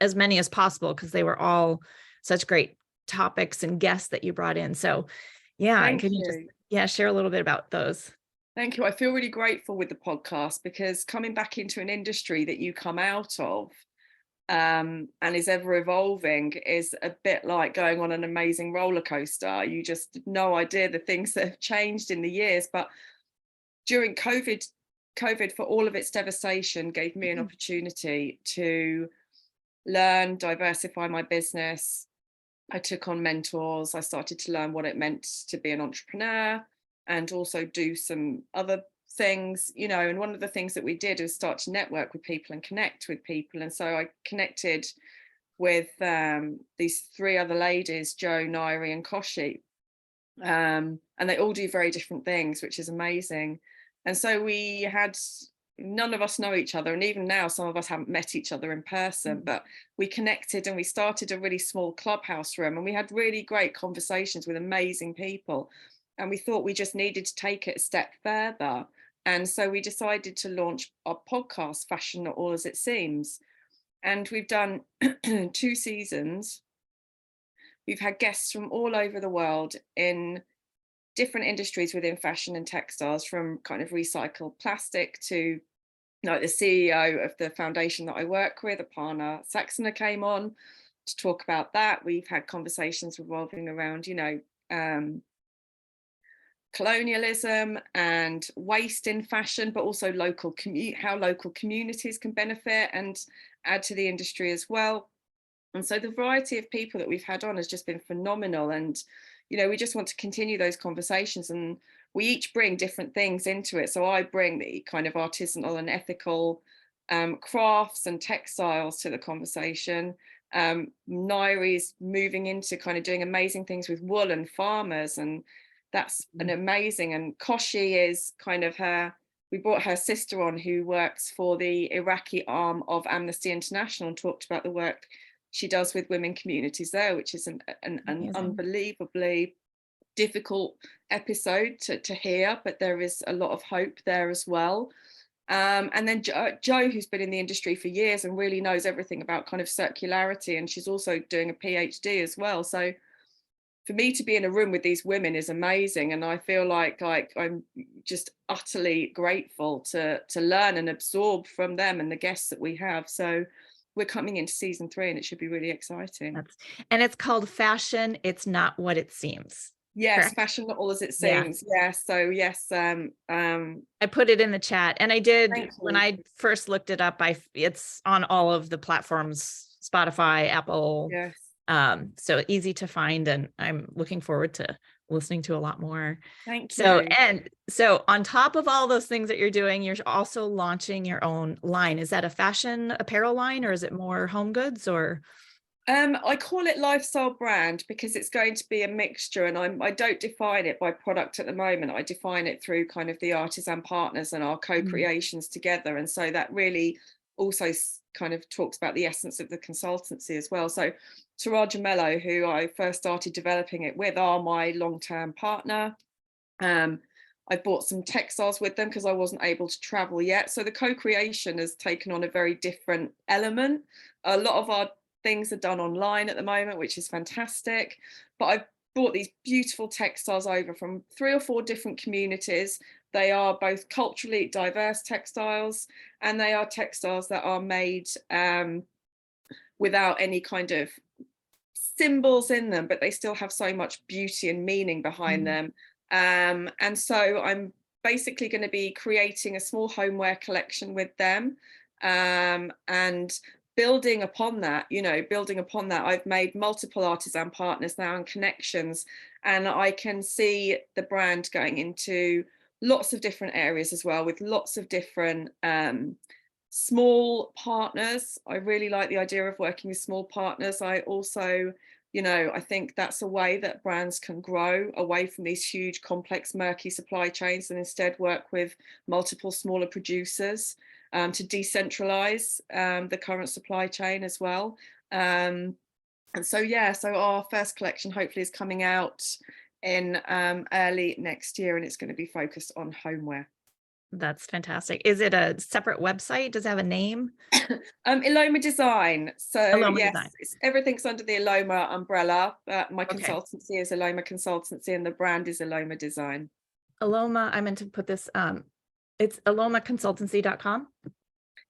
as many as possible because they were all such great topics and guests that you brought in. So yeah, can you just share a little bit about those? Thank you. I feel really grateful with the podcast because coming back into an industry that you come out of and is ever evolving is a bit like going on an amazing roller coaster. You just have no idea the things that have changed in the years. But during COVID for all of its devastation gave me an opportunity to learn, diversify my business. I took on mentors. I started to learn what it meant to be an entrepreneur and also do some other things, you know, and one of the things that we did was start to network with people and connect with people. And so I connected with these three other ladies, Jo, Nairi and Koshi, and they all do very different things, which is amazing. And so we had, none of us know each other, and even now some of us haven't met each other in person, but we connected and we started a really small clubhouse room and we had really great conversations with amazing people, and we thought we just needed to take it a step further. And so we decided to launch our podcast, Fashion Not All As It Seems, and we've done 2 seasons. We've had guests from all over the world in different industries within fashion and textiles, from kind of recycled plastic to like the CEO of the foundation that I work with, Aparna Saxena, came on to talk about that. We've had conversations revolving around, you know, colonialism and waste in fashion, but also how local communities can benefit and add to the industry as well. And so the variety of people that we've had on has just been phenomenal. And, you know, we just want to continue those conversations, and we each bring different things into it. So I bring the kind of artisanal and ethical crafts and textiles to the conversation. Nairi's moving into kind of doing amazing things with wool and farmers, and that's an amazing. And Koshi is kind of we brought her sister on who works for the Iraqi arm of Amnesty International and talked about the work she does with women communities there, which is an unbelievably difficult episode to hear, but there is a lot of hope there as well. And then Jo, who's been in the industry for years and really knows everything about kind of circularity, and she's also doing a PhD as well. So for me to be in a room with these women is amazing, and I feel like I'm just utterly grateful to learn and absorb from them and the guests that we have. So we're coming into season 3 and it should be really exciting. And it's called Fashion It's Not What It Seems. Yes, correct? Fashion Not All As It Seems. Yes. So yes, I put it in the chat, and I did when I first looked it up. It's on all of the platforms, Spotify, Apple. Yes. So easy to find, and I'm looking forward to listening to a lot more. Thank So, you. and so on top of all those things that you're doing, you're also launching your own line. Is that a fashion apparel line, or is it more home goods, or? I call it lifestyle brand because it's going to be a mixture, and I don't define it by product at the moment. I define it through kind of the artisan partners and our co-creations together. And so that really also kind of talks about the essence of the consultancy as well. So Taraja Mello, who I first started developing it with, are my long-term partner. I bought some textiles with them because I wasn't able to travel yet. So the co-creation has taken on a very different element. A lot of our things are done online at the moment, which is fantastic. But I've brought these beautiful textiles over from 3 or 4 different communities. They are both culturally diverse textiles, and they are textiles that are made without any kind of symbols in them, but they still have so much beauty and meaning behind them. And so I'm basically going to be creating a small homeware collection with them, and building upon that, I've made multiple artisan partners now and connections, and I can see the brand going into lots of different areas as well, with lots of different small partners. I really like the idea of working with small partners. I also, I think that's a way that brands can grow away from these huge, complex, murky supply chains, and instead work with multiple smaller producers to decentralize the current supply chain as well. And so, so our first collection hopefully is coming out in early next year, and it's going to be focused on homeware. That's fantastic. Is it a separate website? Does it have a name? Eloma Design. So Eloma yes, Design. everything's under the Eloma umbrella. My consultancy is Eloma Consultancy, and the brand is Eloma Design. Eloma, I meant to put this, it's elomaconsultancy.com.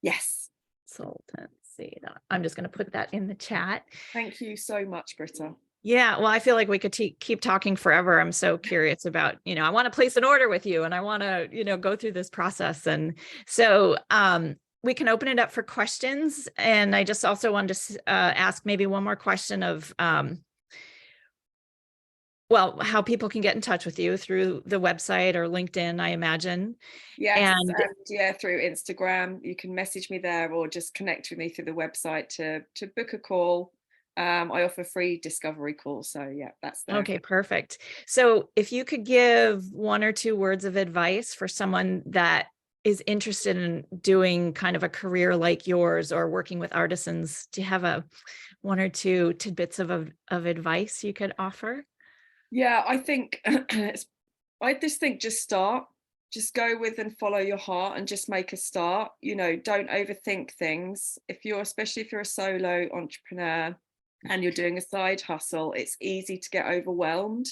Yes. Consultancy. I'm just going to put that in the chat. Thank you so much, Britta. Yeah, well, I feel like we could keep talking forever. I'm so curious about, I want to place an order with you, and I want to, go through this process. And so we can open it up for questions. And I just also wanted to ask maybe one more question of, how people can get in touch with you through the website or LinkedIn, I imagine. Yes, and through Instagram. You can message me there, or just connect with me through the website to book a call. I offer free discovery calls. So yeah, that's there. Okay, perfect. So if you could give 1 or 2 words of advice for someone that is interested in doing kind of a career like yours, or working with artisans, do you have 1 or 2 tidbits of advice you could offer? Yeah, I think just start. Just go with and follow your heart, and just make a start. Don't overthink things. Especially if you're a solo entrepreneur and you're doing a side hustle, it's easy to get overwhelmed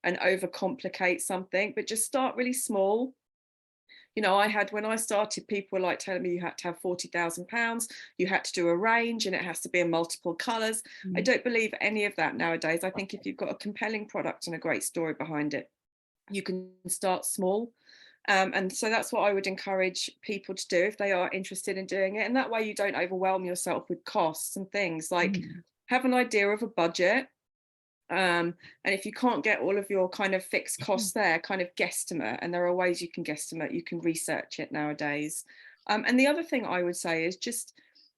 and overcomplicate something, but just start really small. When I started, people were like telling me you had to have £40,000, you had to do a range, and it has to be in multiple colors. I don't believe any of that nowadays. I think if you've got a compelling product and a great story behind it, you can start small. And so that's what I would encourage people to do if they are interested in doing it. And that way you don't overwhelm yourself with costs and things. Like, have an idea of a budget. And if you can't get all of your kind of fixed costs there, kind of guesstimate. And there are ways you can guesstimate. You can research it nowadays. And the other thing I would say is just,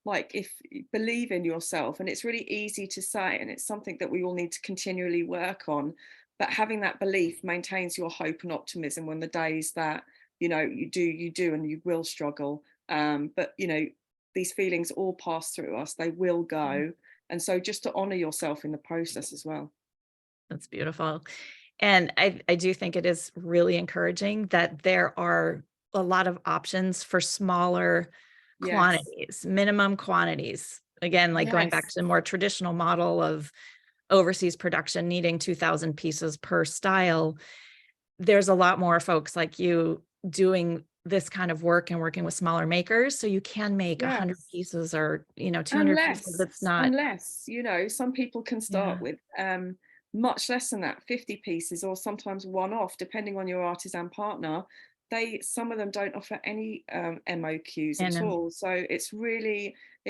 like, if you believe in yourself, and it's really easy to say, and it's something that we all need to continually work on, but having that belief maintains your hope and optimism when the days that, you do and you will struggle. But, these feelings all pass through us. They will go. And so just to honor yourself in the process as well. That's beautiful. And I do think it is really encouraging that there are a lot of options for smaller quantities, minimum quantities. Again, like going back to the more traditional model of overseas production needing 2,000 pieces per style. There's a lot more folks like you doing this kind of work and working with smaller makers. So you can make 100 pieces or, 200 pieces. It's not. Unless, some people can start with much less than that, 50 pieces, or sometimes one-off, depending on your artisan partner. Some of them don't offer any MOQs at all. So it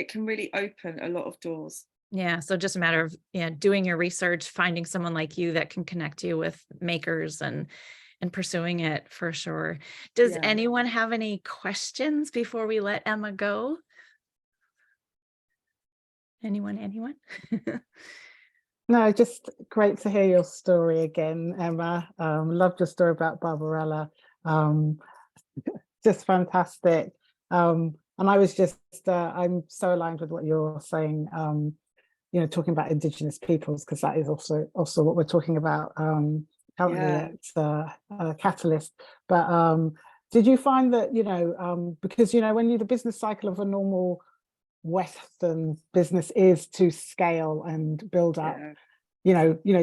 can really open a lot of doors. Yeah. So just a matter of, doing your research, finding someone like you that can connect you with makers and pursuing it for sure. Does Yeah. anyone have any questions before we let Emma go? Anyone? No, just great to hear your story again, Emma. Loved your story about Barbarella. Just fantastic. And I was just, I'm so aligned with what you're saying, talking about Indigenous peoples, because that is also what we're talking about currently at Catalyst. But did you find that, because, when the business cycle of a normal Western business is to scale and build up,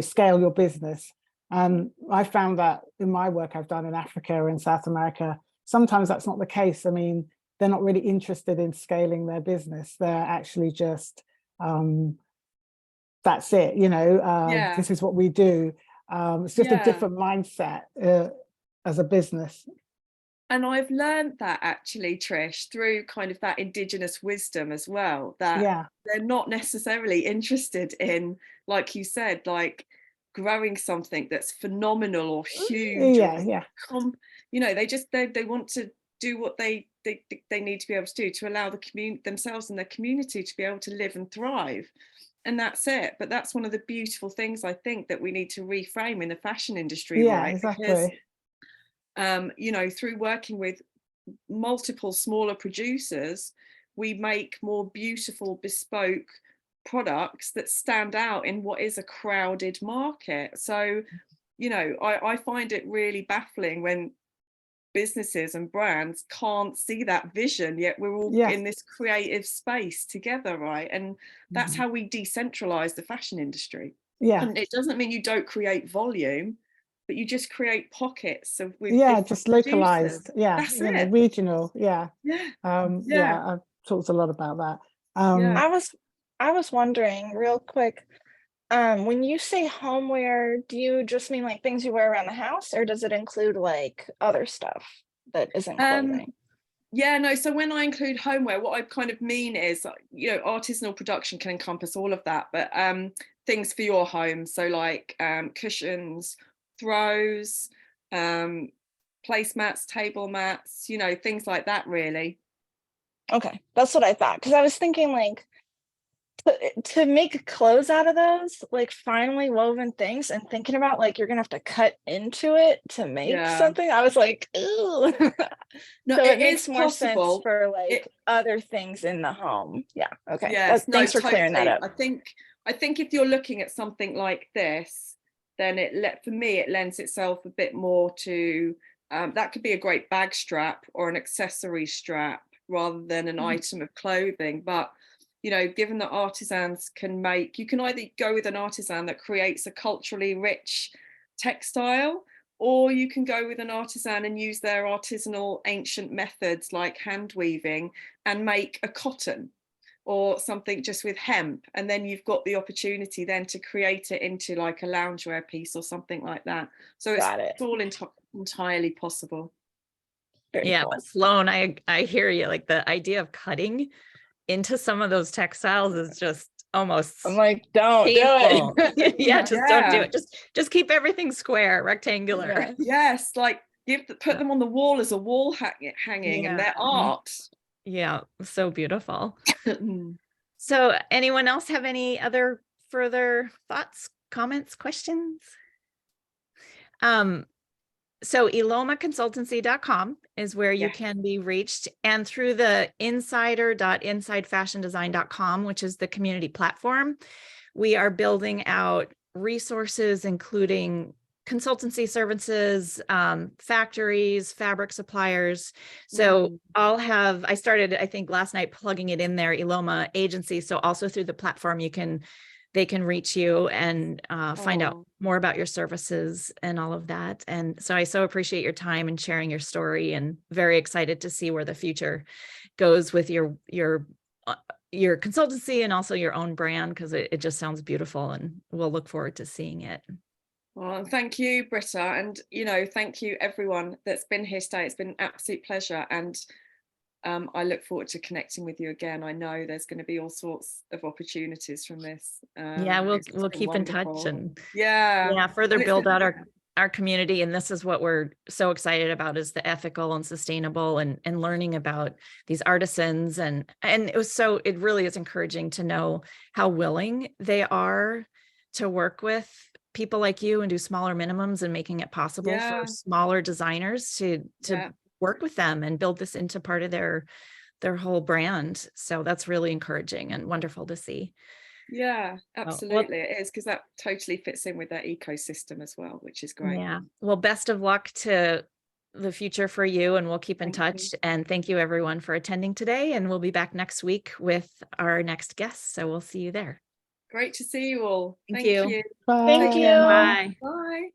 scale your business. And I found that in my work I've done in Africa and South America, sometimes that's not the case. I mean, they're not really interested in scaling their business. They're actually just, that's it, this is what we do. It's just a different mindset as a business. And I've learned that actually, Trish, through kind of that Indigenous wisdom as well, that they're not necessarily interested in, like you said, like growing something that's phenomenal or huge. They want to do what they need to be able to do to allow themselves and their community to be able to live and thrive. And that's it. But that's one of the beautiful things I think that we need to reframe in the fashion industry, right? Exactly. Because through working with multiple smaller producers, we make more beautiful bespoke products that stand out in what is a crowded market. So I find it really baffling when businesses and brands can't see that vision, yet we're all in this creative space together, right? And that's how we decentralize the fashion industry. And it doesn't mean you don't create volume, but you just create pockets of just localized, that's it. Regional, I've talked a lot about that. I was wondering real quick, when you say homeware, do you just mean like things you wear around the house, or does it include like other stuff that isn't clothing? So when I include homeware, what I kind of mean is, artisanal production can encompass all of that, but things for your home, so like cushions, throws, placemats, table mats, things like that, really. Okay, that's what I thought, because I was thinking like to make clothes out of those, like finely woven things, and thinking about like you're gonna have to cut into it to make something. I was like, ooh. No, so it makes more possible. sense for like other things in the home. Okay. Yes, thanks for clearing that up. I think if you're looking at something like this, then for me it lends itself a bit more to that could be a great bag strap or an accessory strap rather than an item of clothing. But given that artisans you can either go with an artisan that creates a culturally rich textile, or you can go with an artisan and use their artisanal ancient methods like hand weaving and make a cotton or something just with hemp, and then you've got the opportunity then to create it into like a loungewear piece or something like that. So it's all entirely possible. Very cool. But Sloan, I hear you. Like the idea of cutting into some of those textiles is just almost, I'm like, don't do it. Don't do it. Just keep everything square, rectangular. Yes, like put them on the wall as a wall hanging, and their art. Yeah, so beautiful. So anyone else have any other further thoughts, comments, questions? So elomaconsultancy.com is where you can be reached, and through the insider.insidefashiondesign.com, which is the community platform, we are building out resources, including consultancy services, factories, fabric suppliers. So I started, I think last night, plugging it in there, Eloma Agency. So also through the platform, they can reach you and find out more about your services and all of that. And so I so appreciate your time and sharing your story, and very excited to see where the future goes with your consultancy and also your own brand, because it just sounds beautiful, and we'll look forward to seeing it. Well, thank you, Britta. And, thank you everyone that's been here today. It's been an absolute pleasure. And I look forward to connecting with you again. I know there's going to be all sorts of opportunities from this. Yeah, we'll It's been keep in touch wonderful. and Yeah, further and it's build been- out our community. And this is what we're so excited about, is the ethical and sustainable and learning about these artisans. And it really is encouraging to know how willing they are to work with people like you and do smaller minimums, and making it possible Yeah. for smaller designers to Yeah. work with them and build this into part of their whole brand. So that's really encouraging and wonderful to see. Yeah, absolutely. It is, because that totally fits in with their ecosystem as well, which is great. Yeah. Well, best of luck to the future for you, and we'll keep in Thank touch. you. And thank you everyone for attending today. And we'll be back next week with our next guest. So we'll see you there. Great to see you all. Thank Thank you. you. Bye. Thank you. Bye. Bye.